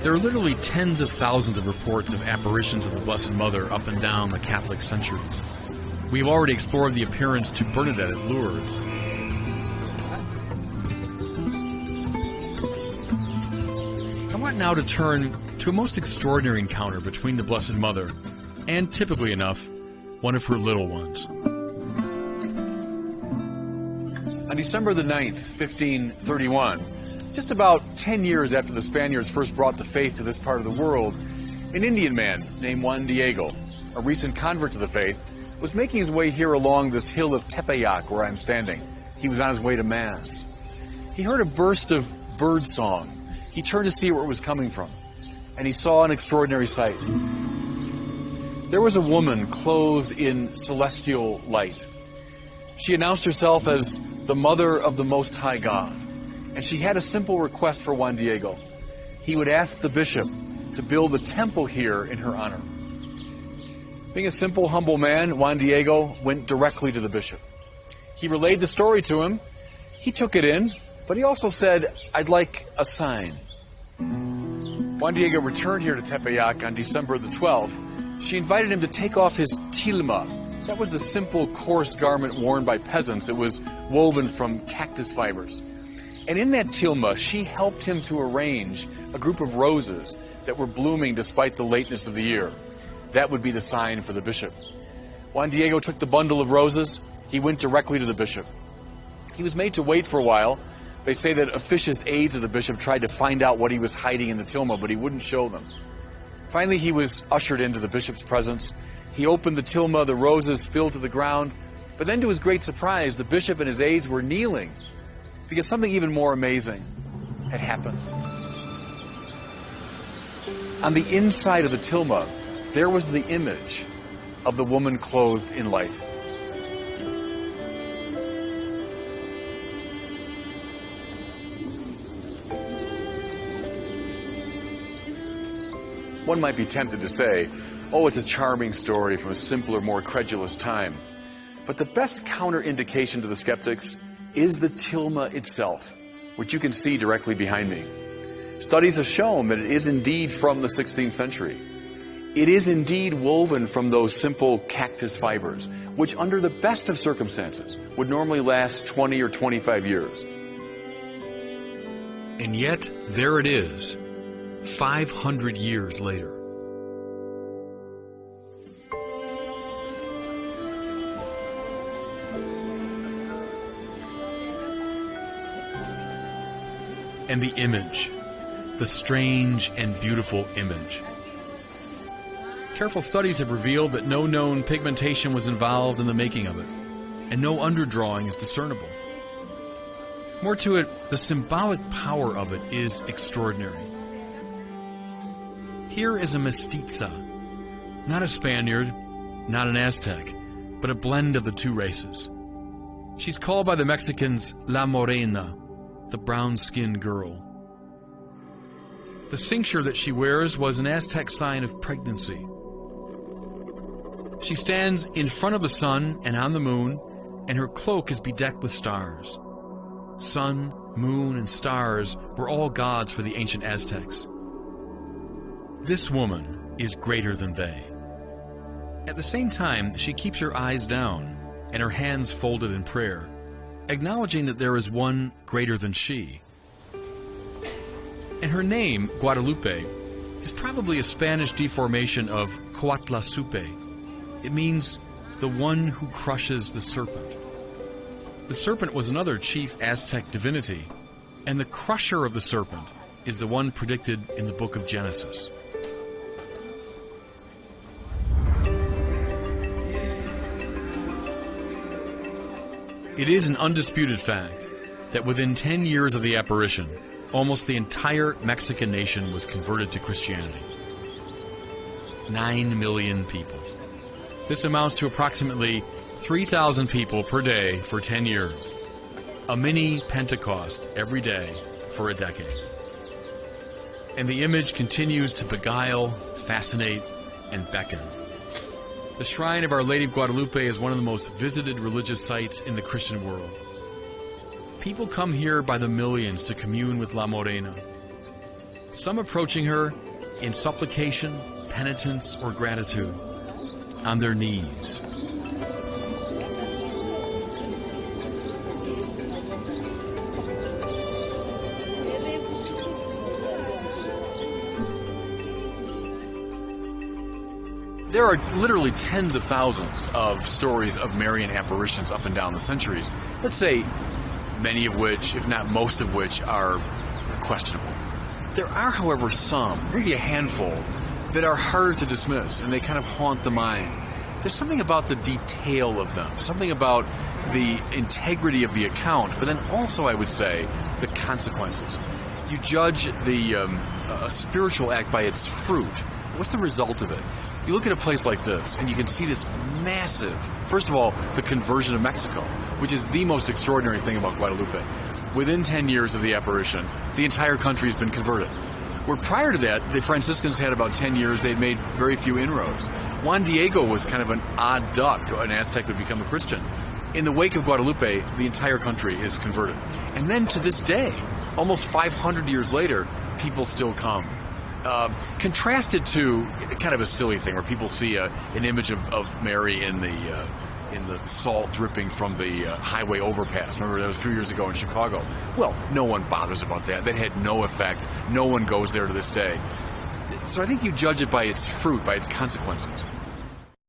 There are literally tens of thousands of reports of apparitions of the Blessed Mother up and down the Catholic centuries. We've already explored the appearance to Bernadette at Lourdes. I want now to turn to a most extraordinary encounter between the Blessed Mother and, typically enough, one of her little ones. On December the 9th, 1531, just about 10 years after the Spaniards first brought the faith to this part of the world, an Indian man named Juan Diego, a recent convert to the faith, was making his way here along this hill of Tepeyac where I'm standing. He was on his way to Mass. He heard a burst of bird song. He turned to see where it was coming from, and he saw an extraordinary sight. There was a woman clothed in celestial light. She announced herself as the Mother of the Most High God, and she had a simple request for Juan Diego. He would ask the bishop to build a temple here in her honor. Being a simple, humble man, Juan Diego went directly to the bishop. He relayed the story to him. He took it in, but he also said, "I'd like a sign." Juan Diego returned here to Tepeyac on December the 12th. She invited him to take off his tilma. That was the simple, coarse garment worn by peasants. It was woven from cactus fibers. And in that tilma, she helped him to arrange a group of roses that were blooming despite the lateness of the year. That would be the sign for the bishop. Juan Diego took the bundle of roses. He went directly to the bishop. He was made to wait for a while. They say that officious aides of the bishop tried to find out what he was hiding in the tilma, but he wouldn't show them. Finally, he was ushered into the bishop's presence. He opened the tilma, the roses spilled to the ground, but then to his great surprise, the bishop and his aides were kneeling because something even more amazing had happened. On the inside of the tilma, there was the image of the woman clothed in light. One might be tempted to say, oh, it's a charming story from a simpler, more credulous time. But the best counter-indication to the skeptics is the tilma itself, which you can see directly behind me. Studies have shown that it is indeed from the 16th century. It is indeed woven from those simple cactus fibers, which under the best of circumstances would normally last 20 or 25 years. And yet, there it is, 500 years later. And the image, the strange and beautiful image. Careful studies have revealed that no known pigmentation was involved in the making of it, and no underdrawing is discernible. More to it, the symbolic power of it is extraordinary. Here is a mestiza, not a Spaniard, not an Aztec, but a blend of the two races. She's called by the Mexicans La Morena, the brown-skinned girl. The cincture that she wears was an Aztec sign of pregnancy. She stands in front of the sun and on the moon, and her cloak is bedecked with stars. Sun, moon, and stars were all gods for the ancient Aztecs. This woman is greater than they. At the same time, she keeps her eyes down and her hands folded in prayer, acknowledging that there is one greater than she. And her name, Guadalupe, is probably a Spanish deformation of Coatlasupe. It means the one who crushes the serpent. The serpent was another chief Aztec divinity, and the crusher of the serpent is the one predicted in the book of Genesis. It is an undisputed fact that within 10 years of the apparition, almost the entire Mexican nation was converted to Christianity. 9 million people. This amounts to approximately 3,000 people per day for 10 years. A mini Pentecost every day for a decade. And the image continues to beguile, fascinate, and beckon. The shrine of Our Lady of Guadalupe is one of the most visited religious sites in the Christian world. People come here by the millions to commune with La Morena. some approaching her in supplication, penitence, or gratitude, on their knees. There are literally tens of thousands of stories of Marian apparitions up and down the centuries. Let's say many of which, if not most of which, are questionable. There are, however, some, maybe a handful, that are harder to dismiss, and they kind of haunt the mind. There's something about the detail of them, something about the integrity of the account, but then also, I would say, the consequences. You judge a spiritual act by its fruit. What's the result of it? You look at a place like this, and you can see this massive, first of all, the conversion of Mexico, which is the most extraordinary thing about Guadeloupe. Within 10 years of the apparition, the entire country has been converted. Where prior to that, the Franciscans had about 10 years, they'd made very few inroads. Juan Diego was kind of an odd duck, an Aztec would become a Christian. In the wake of Guadalupe, the entire country is converted. And then to this day, almost 500 years later, people still come. Contrasted to kind of a silly thing where people see an image of Mary in the salt dripping from the highway overpass. Remember that was a few years ago in Chicago. Well, no one bothers about that. That had no effect. No one goes there to this day. So I think you judge it by its fruit, by its consequences.